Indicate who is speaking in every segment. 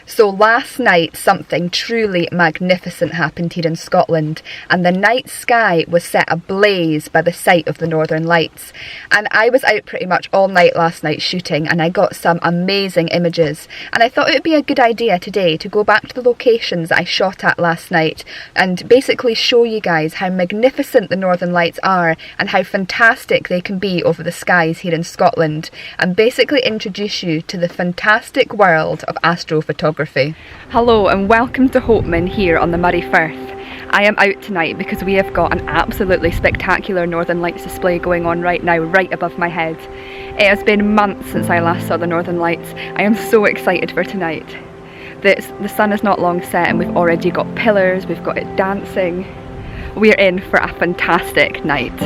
Speaker 1: So last night something truly magnificent happened here in Scotland, and the night sky was set ablaze by the sight of the Northern Lights. And I was out pretty much all night last night shooting, and I got some amazing images. And I thought it would be a good idea today to go back to the locations that I shot at last night and basically show you guys how magnificent the Northern Lights are and how fantastic they can be over the skies here in Scotland, and basically introduce you to the fantastic world of astrophotography. Hello and welcome to Hopeman here on the Moray Firth. I am out tonight because we have got an absolutely spectacular Northern Lights display going on right now, right above my head. It has been months since I last saw the Northern Lights. I am so excited for tonight. The sun is not long set and we've already got pillars, we've got it dancing. We are in for a fantastic night.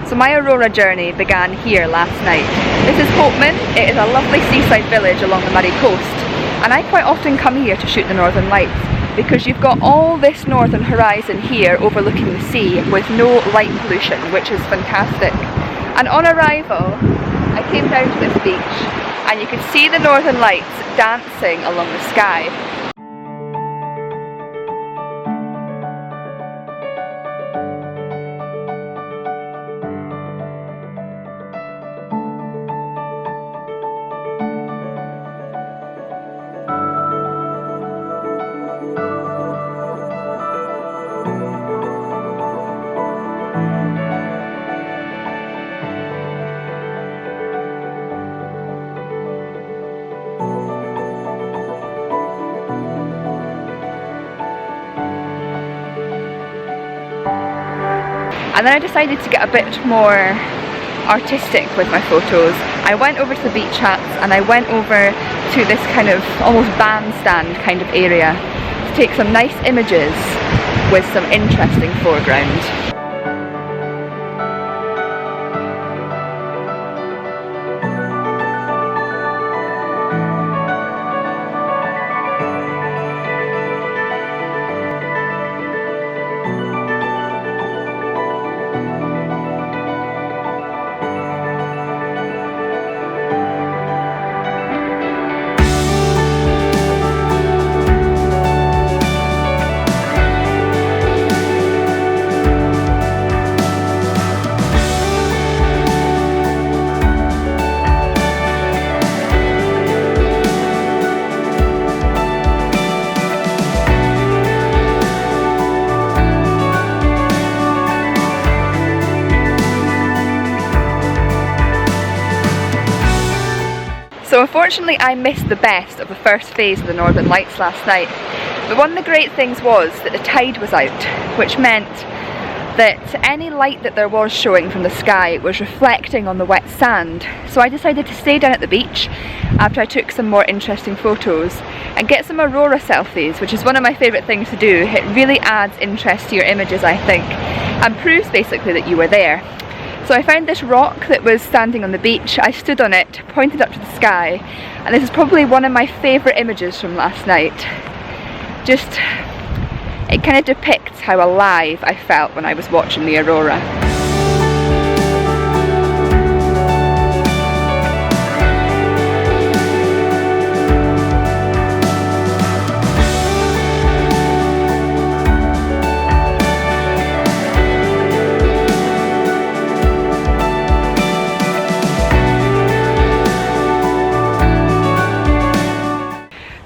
Speaker 1: So my Aurora journey began here last night. This is Hopeman. It is a lovely seaside village along the Moray coast, and I quite often come here to shoot the Northern Lights because you've got all this northern horizon here overlooking the sea with no light pollution, which is fantastic. And on arrival I came down to this beach and you could see the Northern Lights dancing along the sky. And then I decided to get a bit more artistic with my photos. I went over to the beach huts and I went over to this kind of almost bandstand kind of area to take some nice images with some interesting foreground. So unfortunately I missed the best of the first phase of the Northern Lights last night, but one of the great things was that the tide was out, which meant that any light that there was showing from the sky was reflecting on the wet sand. So I decided to stay down at the beach after I took some more interesting photos and get some Aurora selfies, which is one of my favourite things to do. It really adds interest to your images, I think, and proves basically that you were there. So I found this rock that was standing on the beach. I stood on it, pointed up to the sky, and this is probably one of my favourite images from last night. Just, it kind of depicts how alive I felt when I was watching the Aurora.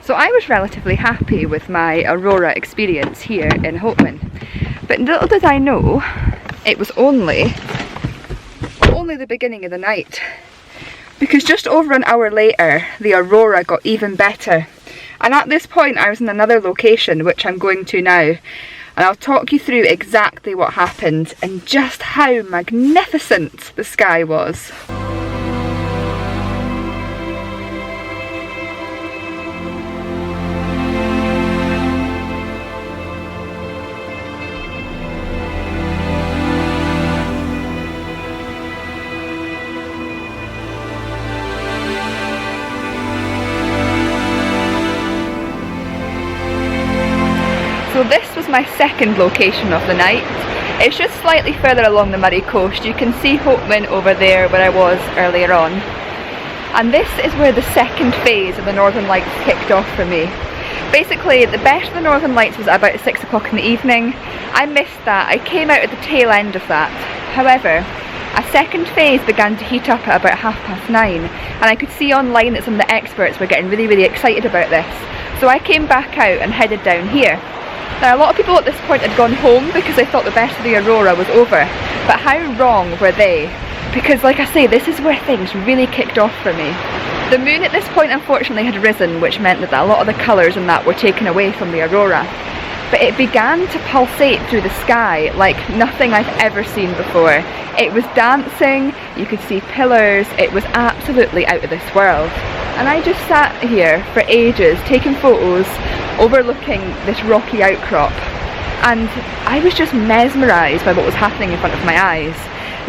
Speaker 1: So I was relatively happy with my Aurora experience here in Hopeman, but little did I know it was only the beginning of the night, because just over an hour later the Aurora got even better, and at this point I was in another location which I'm going to now, and I'll talk you through exactly what happened and just how magnificent the sky was. So this was my my second location of the night. It's just slightly further along the Moray coast. You can see Hopeman over there where I was earlier on. And this is where the second phase of the Northern Lights kicked off for me. Basically, the best of the Northern Lights was at about 6 o'clock in the evening. I missed that. I came out at the tail end of that. However, a second phase began to heat up at about 9:30, and I could see online that some of the experts were getting really excited about this. So I came back out and headed down here. Now, a lot of people at this point had gone home because they thought the best of the Aurora was over, but how wrong were they? Because, like I say, this is where things really kicked off for me. The moon at this point unfortunately had risen, which meant that a lot of the colours and that were taken away from the Aurora. But it began to pulsate through the sky like nothing I've ever seen before. It was dancing, you could see pillars, it was absolutely out of this world. And I just sat here for ages taking photos overlooking this rocky outcrop, and I was just mesmerised by what was happening in front of my eyes.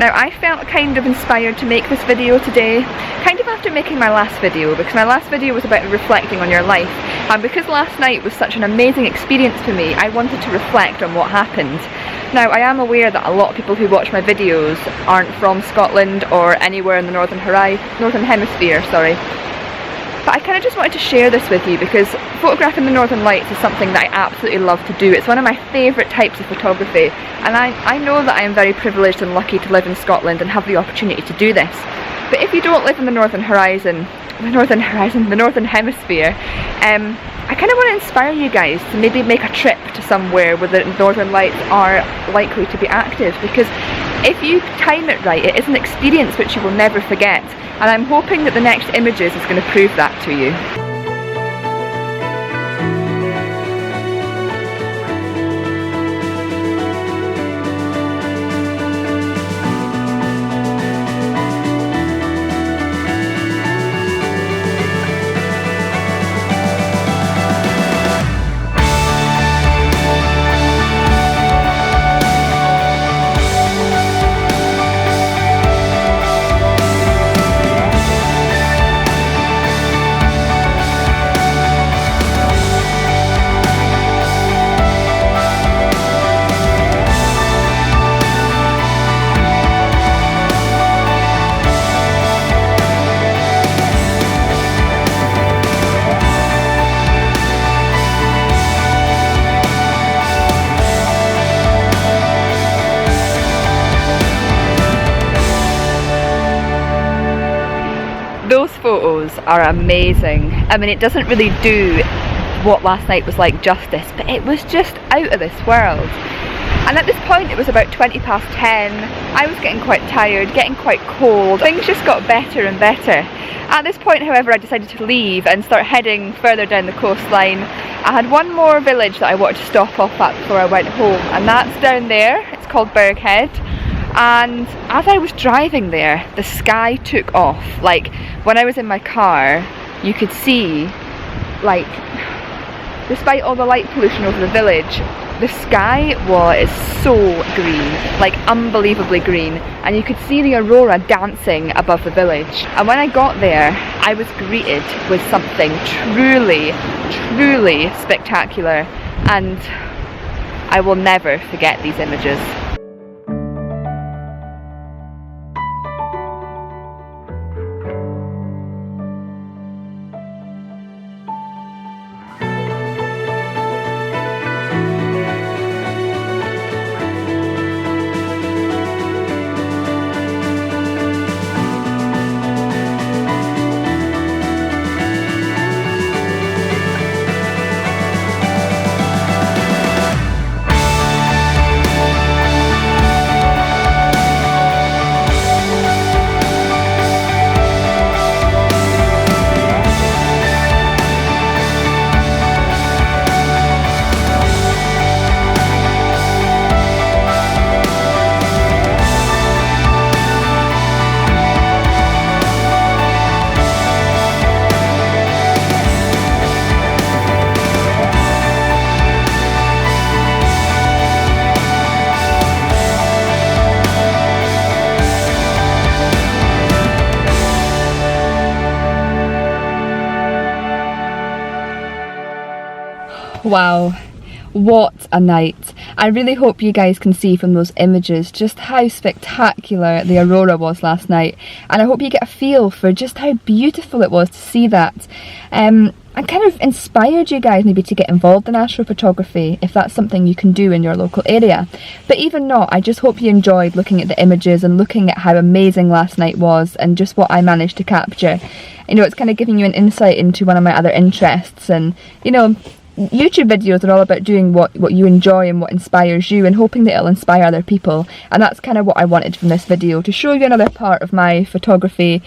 Speaker 1: Now, I felt kind of inspired to make this video today, kind of after making my last video, because my last video was about reflecting on your life, and because last night was such an amazing experience for me, I wanted to reflect on what happened. Now, I am aware that a lot of people who watch my videos aren't from Scotland or anywhere in the Northern Hemisphere, sorry. But I kind of just wanted to share this with you because photographing the Northern Lights is something that I absolutely love to do. It's one of my favourite types of photography, and I know that I am very privileged and lucky to live in Scotland and have the opportunity to do this. But if you don't live in the Northern Hemisphere, I kind of want to inspire you guys to maybe make a trip to somewhere where the Northern Lights are likely to be active, because if you time it right, it is an experience which you will never forget, and I'm hoping that the next images is going to prove that to you. Those photos are amazing. I mean, it doesn't really do what last night was like justice, but it was just out of this world. And at this point it was about 10:20. I was getting quite tired, getting quite cold. Things just got better and better. At this point, however, I decided to leave and start heading further down the coastline. I had one more village that I wanted to stop off at before I went home, and that's down there. It's called Burghead. And as I was driving there, the sky took off. Like, when I was in my car, you could see, like, despite all the light pollution over the village, the sky was so green, like unbelievably green, and you could see the Aurora dancing above the village. And when I got there, I was greeted with something truly spectacular, and I will never forget these images. Wow, what a night. I really hope you guys can see from those images just how spectacular the aurora was last night, and I hope you get a feel for just how beautiful it was to see that. And kind of inspired you guys maybe to get involved in astrophotography if that's something you can do in your local area. But even not, I just hope you enjoyed looking at the images and looking at how amazing last night was and just what I managed to capture. You know, it's kind of giving you an insight into one of my other interests, and you know, YouTube videos are all about doing what you enjoy and what inspires you and hoping that it'll inspire other people, and that's kind of what I wanted from this video, to show you another part of my photography,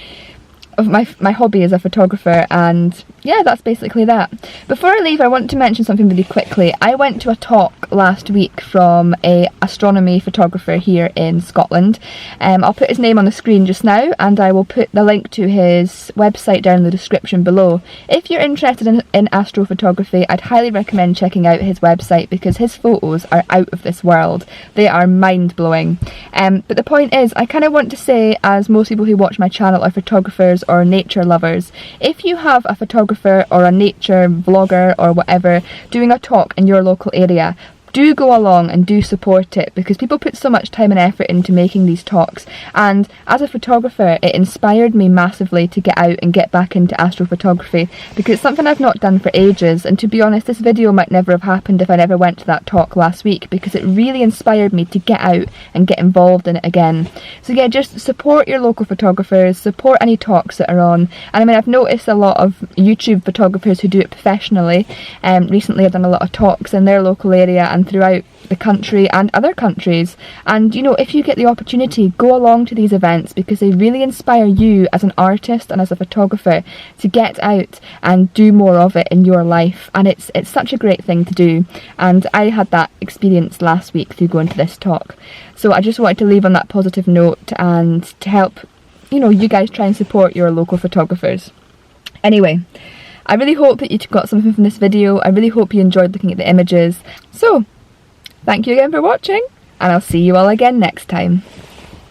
Speaker 1: of my hobby as a photographer. And yeah, that's basically that. Before I leave, I want to mention something really quickly. I went to a talk last week from a astronomy photographer here in Scotland. I'll put his name on the screen just now, and I will put the link to his website down in the description below. If you're interested in astrophotography, I'd highly recommend checking out his website because his photos are out of this world. They are mind-blowing. But the point is, I kind of want to say, as most people who watch my channel are photographers or nature lovers, if you have a photographer or a nature vlogger or whatever doing a talk in your local area, do go along and do support it, because people put so much time and effort into making these talks, and as a photographer it inspired me massively to get out and get back into astrophotography, because it's something I've not done for ages. And to be honest, this video might never have happened if I never went to that talk last week, because it really inspired me to get out and get involved in it again. So yeah, just support your local photographers, support any talks that are on. And I mean, I've noticed a lot of YouTube photographers who do it professionally. Recently I've done a lot of talks in their local area and throughout the country and other countries, and you know, if you get the opportunity, go along to these events, because they really inspire you as an artist and as a photographer to get out and do more of it in your life. And it's such a great thing to do, and I had that experience last week through going to this talk. So I just wanted to leave on that positive note and to help, you know, you guys try and support your local photographers. Anyway, I really hope that you got something from this video. I really hope you enjoyed looking at the images. So, thank you again for watching, and I'll see you all again next time.